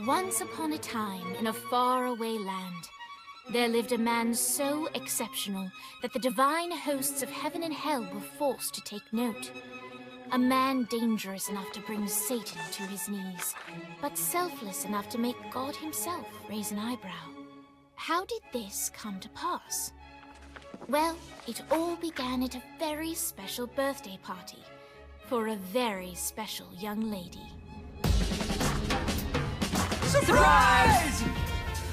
Once upon a time, in a faraway land, there lived a man so exceptional that the divine hosts of heaven and hell were forced to take note. A man dangerous enough to bring Satan to his knees, but selfless enough to make God himself raise an eyebrow. How did this come to pass? Well, it all began at a very special birthday party for a very special young lady. Surprise!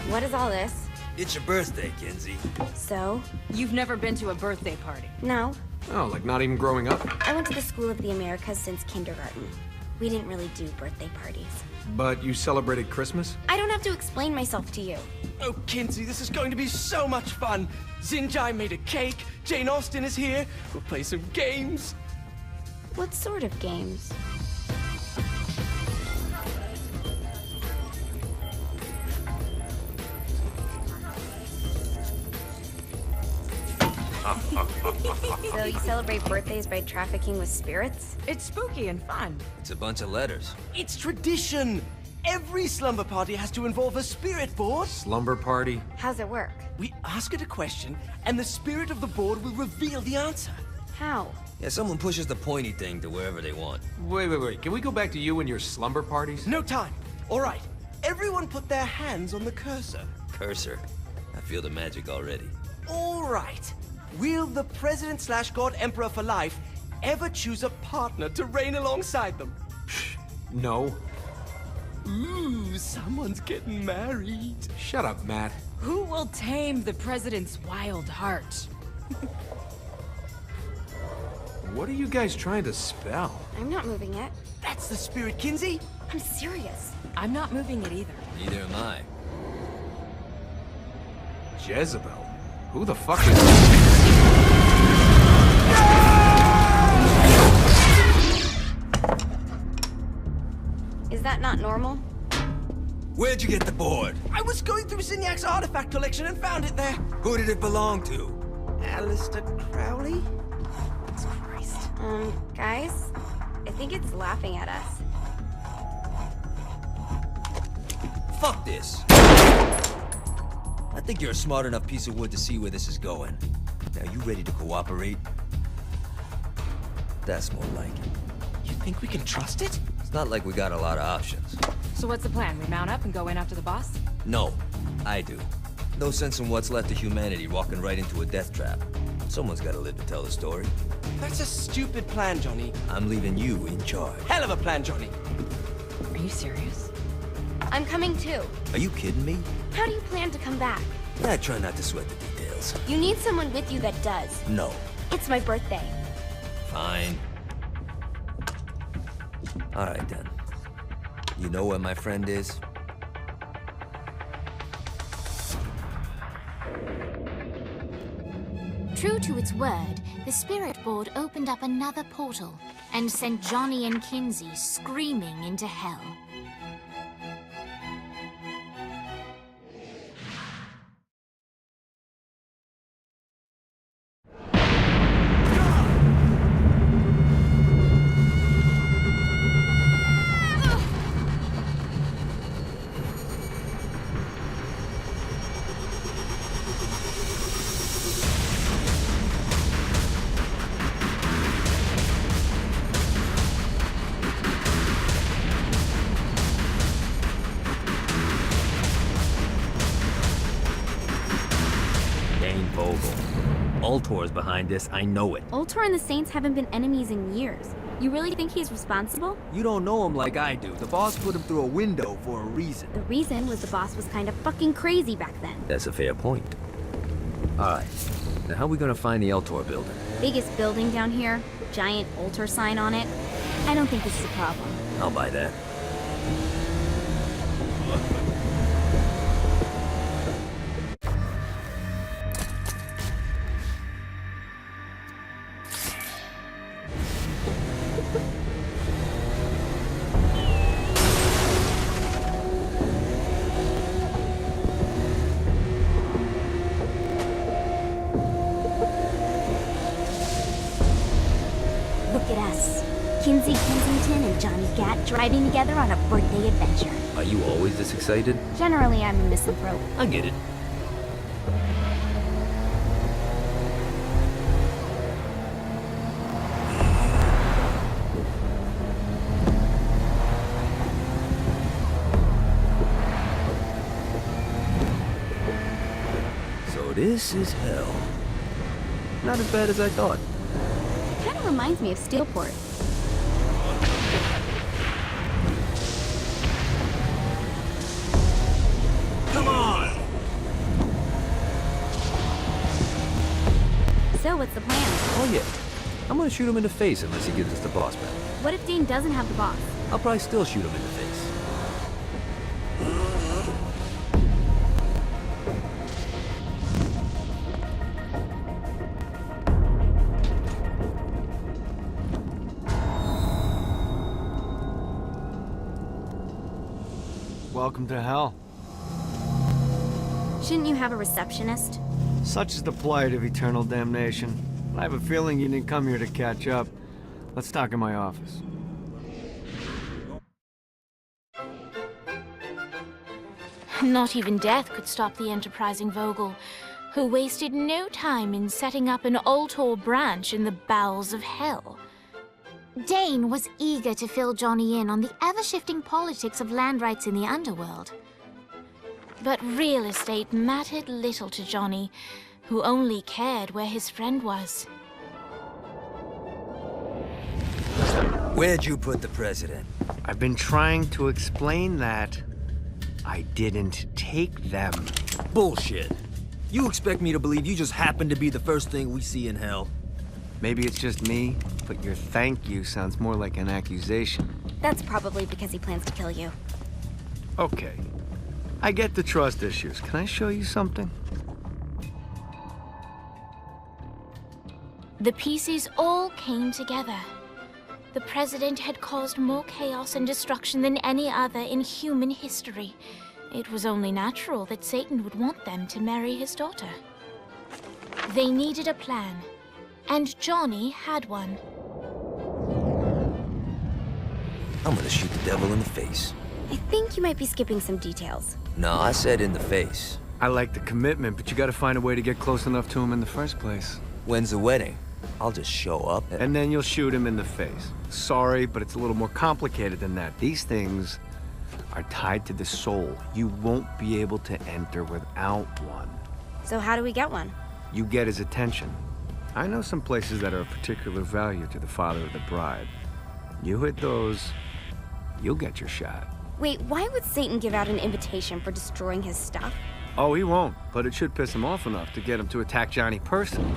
What is all this? It's your birthday, Kinsey. So? You've never been to a birthday party? No. Oh, like not even growing up? I went to the School of the Americas since kindergarten. We didn't really do birthday parties. But you celebrated Christmas? I don't have to explain myself to you. Oh, Kinsey, this is going to be so much fun. Xinjai made a cake, Jane Austen is here, we'll play some games. What sort of games? So you celebrate birthdays by trafficking with spirits? It's spooky and fun. It's a bunch of letters. It's tradition. Every slumber party has to involve a spirit board. Slumber party? How's it work? We ask it a question, and the spirit of the board will reveal the answer. How? Yeah, someone pushes the pointy thing to wherever they want. Wait. Can we go back to you and your slumber parties? No time. All right. Everyone put their hands on the cursor. Cursor. I feel the magic already. All right. Will the President/God Emperor for life ever choose a partner to reign alongside them? No. Ooh, someone's getting married. Shut up, Matt. Who will tame the president's wild heart? What are you guys trying to spell? I'm not moving it. That's the spirit, Kinsey. I'm serious. I'm not moving it either. Neither am I. Jezebel? Who the fuck is... Is that not normal? Where'd you get the board? I was going through Zinniac's artifact collection and found it there. Who did it belong to? Alistair Crowley? Christ. Guys? I think it's laughing at us. Fuck this. I think you're a smart enough piece of wood to see where this is going. Now, you ready to cooperate? That's more like it. You think we can trust it? It's not like we got a lot of options. So what's the plan? We mount up and go in after the boss? No, I do. No sense in what's left of humanity walking right into a death trap. Someone's gotta live to tell the story. That's a stupid plan, Johnny. I'm leaving you in charge. Hell of a plan, Johnny. Are you serious? I'm coming too. Are you kidding me? How do you plan to come back? I try not to sweat the details. You need someone with you that does. No. It's my birthday. Fine. Alright then. You know where my friend is? True to its word, the spirit board opened up another portal and sent Johnny and Kinsey screaming into hell. Ultor's behind this, I know it. Ultor and the Saints haven't been enemies in years. You really think he's responsible? You don't know him like I do. The boss put him through a window for a reason. The reason was the boss was kind of fucking crazy back then. That's a fair point. Alright, now how are we gonna find the Eltor building? Biggest building down here, giant altar sign on it. I don't think this is a problem. I'll buy that. Look at us. Kinsey Kensington and Johnny Gat driving together on a birthday adventure. Are you always this excited? Generally, I'm a misanthrope. I get it. So this is hell. Not as bad as I thought. Kind of reminds me of Steelport. Come on! So what's the plan? Oh yeah. I'm gonna shoot him in the face unless he gives us the boss back. What if Dane doesn't have the boss? I'll probably still shoot him in the face. Welcome to hell. Shouldn't you have a receptionist? Such is the plight of eternal damnation. I have a feeling you didn't come here to catch up. Let's talk in my office. Not even death could stop the enterprising Vogel, who wasted no time in setting up an Ultor branch in the bowels of hell. Dane was eager to fill Johnny in on the ever-shifting politics of land rights in the underworld. But real estate mattered little to Johnny, who only cared where his friend was. Where'd you put the president? I've been trying to explain that. I didn't take them. Bullshit. You expect me to believe you just happened to be the first thing we see in hell? Maybe it's just me, but your thank you sounds more like an accusation. That's probably because he plans to kill you. Okay. I get the trust issues. Can I show you something? The pieces all came together. The president had caused more chaos and destruction than any other in human history. It was only natural that Satan would want them to marry his daughter. They needed a plan, and Johnny had one. I'm gonna shoot the devil in the face. I think you might be skipping some details. No, I said in the face. I like the commitment, but you gotta find a way to get close enough to him in the first place. When's the wedding? I'll just show up And then you'll shoot him in the face. Sorry, but it's a little more complicated than that. These things are tied to the soul. You won't be able to enter without one. So how do we get one? You get his attention. I know some places that are of particular value to the father of the bride. You hit those, you'll get your shot. Wait, why would Satan give out an invitation for destroying his stuff? Oh, he won't, but it should piss him off enough to get him to attack Johnny personally.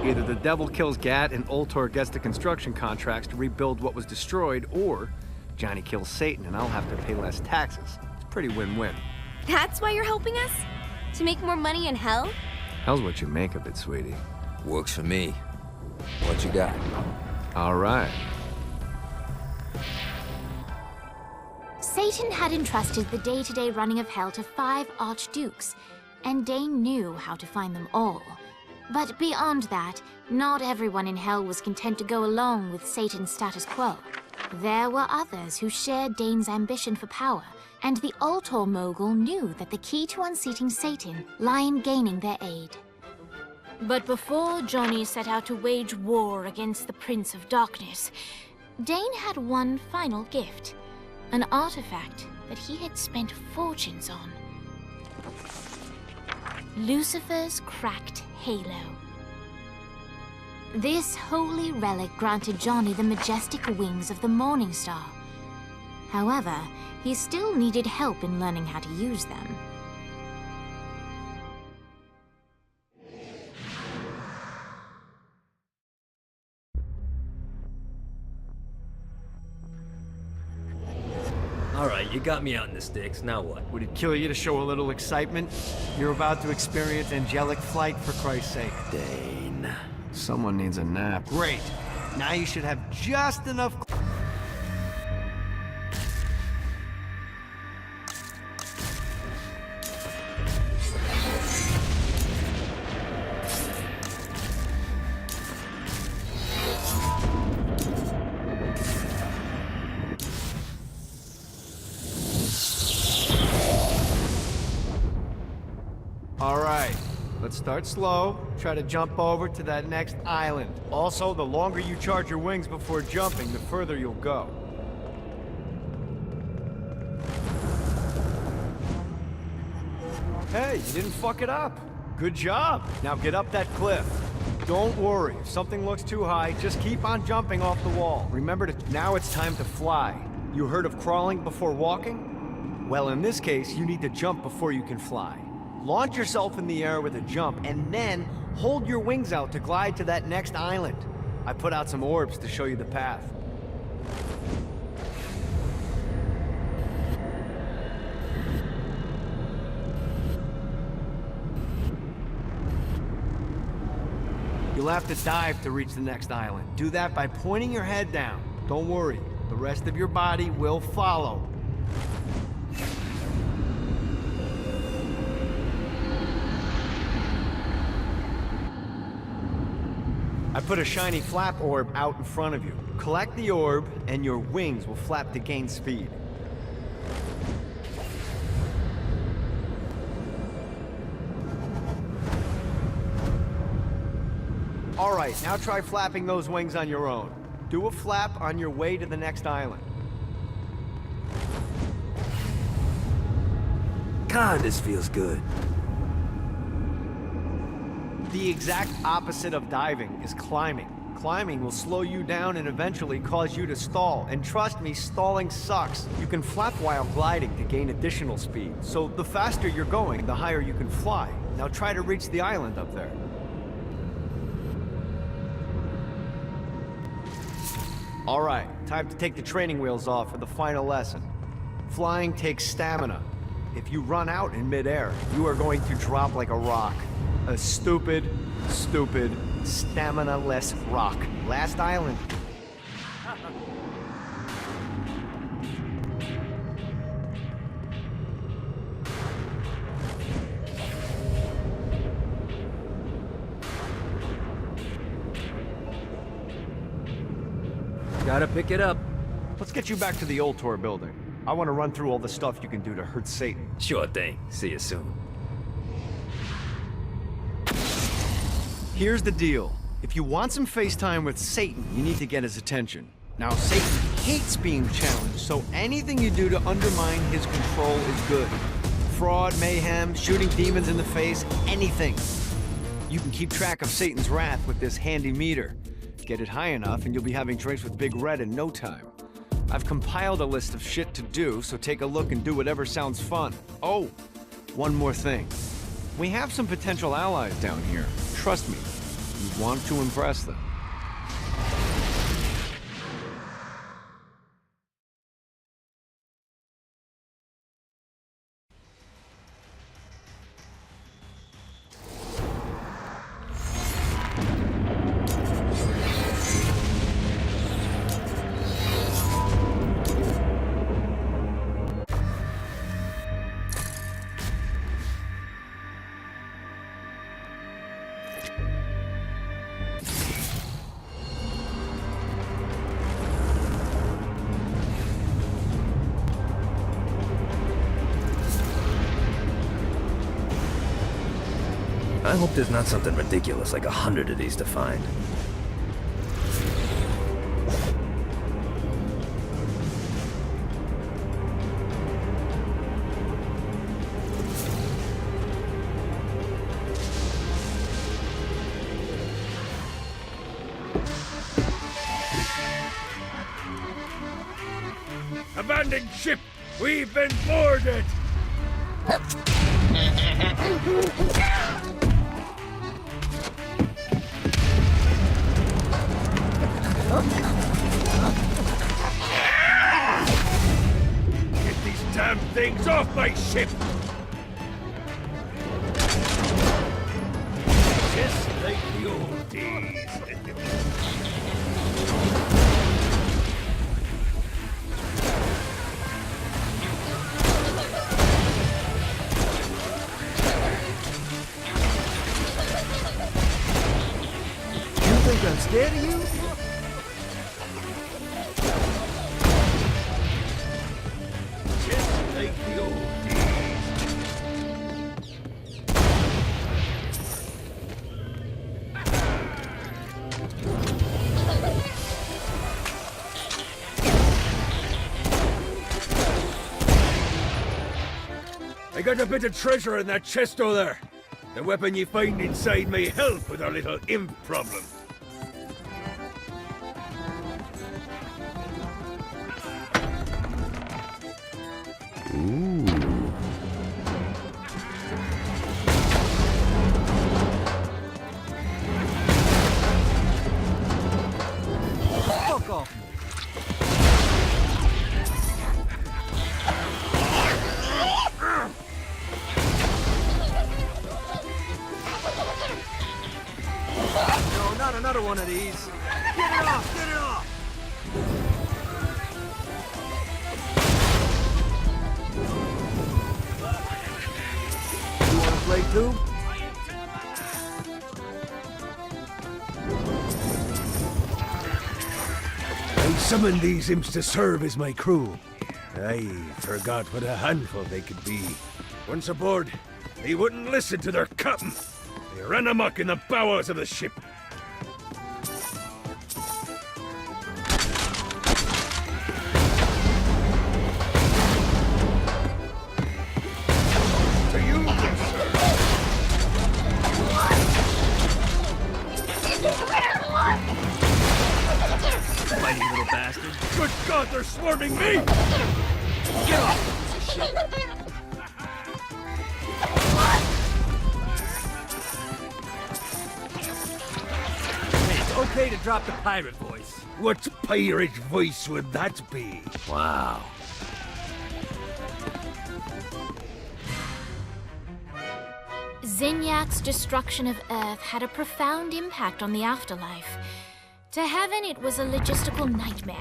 Either the devil kills Gat and Ultor gets the construction contracts to rebuild what was destroyed, or Johnny kills Satan and I'll have to pay less taxes. It's pretty win-win. That's why you're helping us? To make more money in hell? Hell's what you make of it, sweetie. Works for me. What you got? All right. Satan had entrusted the day-to-day running of hell to 5 archdukes, and Dane knew how to find them all. But beyond that, not everyone in hell was content to go along with Satan's status quo. There were others who shared Dane's ambition for power, and the Ultor mogul knew that the key to unseating Satan lay in gaining their aid. But before Johnny set out to wage war against the Prince of Darkness, Dane had one final gift, an artifact that he had spent fortunes on. Lucifer's cracked halo. This holy relic granted Johnny the majestic wings of the Morning Star. However, he still needed help in learning how to use them. Alright, you got me out in the sticks, now what? Would it kill you to show a little excitement? You're about to experience angelic flight, for Christ's sake. Dane. Someone needs a nap. Great. Now you should have just enough... All right, let's start slow. Try to jump over to that next island. Also, the longer you charge your wings before jumping, the further you'll go. Hey, you didn't fuck it up. Good job. Now get up that cliff. Don't worry, if something looks too high, just keep on jumping off the wall. Remember now it's time to fly. You heard of crawling before walking? Well, in this case, you need to jump before you can fly. Launch yourself in the air with a jump, and then hold your wings out to glide to that next island. I put out some orbs to show you the path. You'll have to dive to reach the next island. Do that by pointing your head down. Don't worry, the rest of your body will follow. I put a shiny flap orb out in front of you. Collect the orb, and your wings will flap to gain speed. All right, now try flapping those wings on your own. Do a flap on your way to the next island. God, this feels good. The exact opposite of diving is climbing. Climbing will slow you down and eventually cause you to stall. And trust me, stalling sucks. You can flap while gliding to gain additional speed. So the faster you're going, the higher you can fly. Now try to reach the island up there. All right, time to take the training wheels off for the final lesson. Flying takes stamina. If you run out in midair, you are going to drop like a rock. A stupid, stamina-less rock. Last island. Gotta pick it up. Let's get you back to the old tour building. I want to run through all the stuff you can do to hurt Satan. Sure thing. See you soon. Here's the deal. If you want some FaceTime with Satan, you need to get his attention. Now, Satan hates being challenged, so anything you do to undermine his control is good. Fraud, mayhem, shooting demons in the face, anything. You can keep track of Satan's wrath with this handy meter. Get it high enough and you'll be having drinks with Big Red in no time. I've compiled a list of shit to do, so take a look and do whatever sounds fun. Oh, one more thing. We have some potential allies down here. Trust me, you want to impress them. I hope there's not something ridiculous like 100 of these to find. Abandoned ship! We've been boarded! Get these damn things off my ship! Just like the old days. You think I'm scared of you? Just like the old I got a bit of treasure in that chest over there. The weapon you find inside may help with our little imp problem. Fuck off. No, not another one of these. Get it off! Get it off! You wanna play too? I summoned these imps to serve as my crew. I forgot what a handful they could be. Once aboard, they wouldn't listen to their captain. They ran amok in the bowels of the ship. To you, good sir. Mighty little bastard. Good God, they're swarming me! Get off! Piece of shit. Hey, it's okay to drop the pirate voice. What pirate voice would that be? Wow. Zinyak's destruction of Earth had a profound impact on the afterlife. To heaven, it was a logistical nightmare.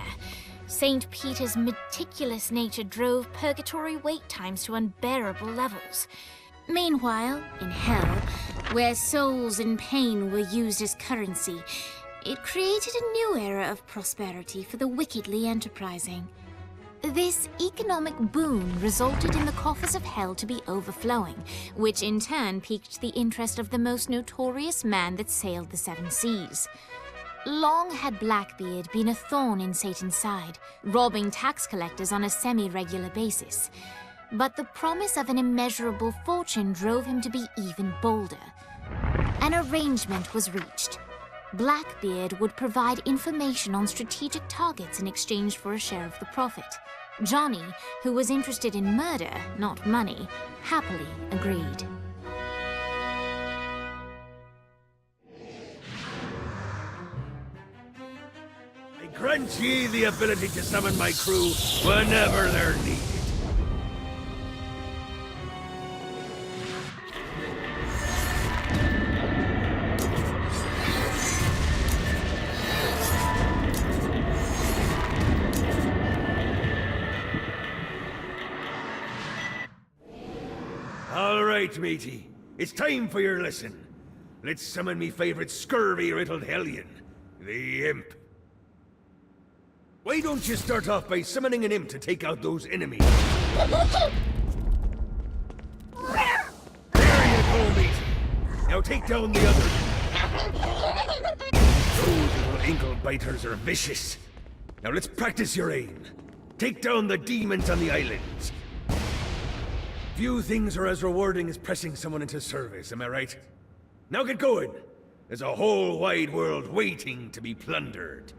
St. Peter's meticulous nature drove purgatory wait times to unbearable levels. Meanwhile, in hell, where souls in pain were used as currency, it created a new era of prosperity for the wickedly enterprising. This economic boon resulted in the coffers of hell to be overflowing, which in turn piqued the interest of the most notorious man that sailed the seven seas. Long had Blackbeard been a thorn in Satan's side, robbing tax collectors on a semi-regular basis. But the promise of an immeasurable fortune drove him to be even bolder. An arrangement was reached. Blackbeard would provide information on strategic targets in exchange for a share of the profit. Johnny, who was interested in murder, not money, happily agreed. I grant ye the ability to summon my crew whenever they're needed. All right, matey. It's time for your lesson. Let's summon me favorite scurvy-riddled hellion, the Imp. Why don't you start off by summoning an imp to take out those enemies? There you go, matey. Now take down the others. Those little ankle biters are vicious. Now let's practice your aim. Take down the demons on the islands. Few things are as rewarding as pressing someone into service, am I right? Now get going. There's a whole wide world waiting to be plundered.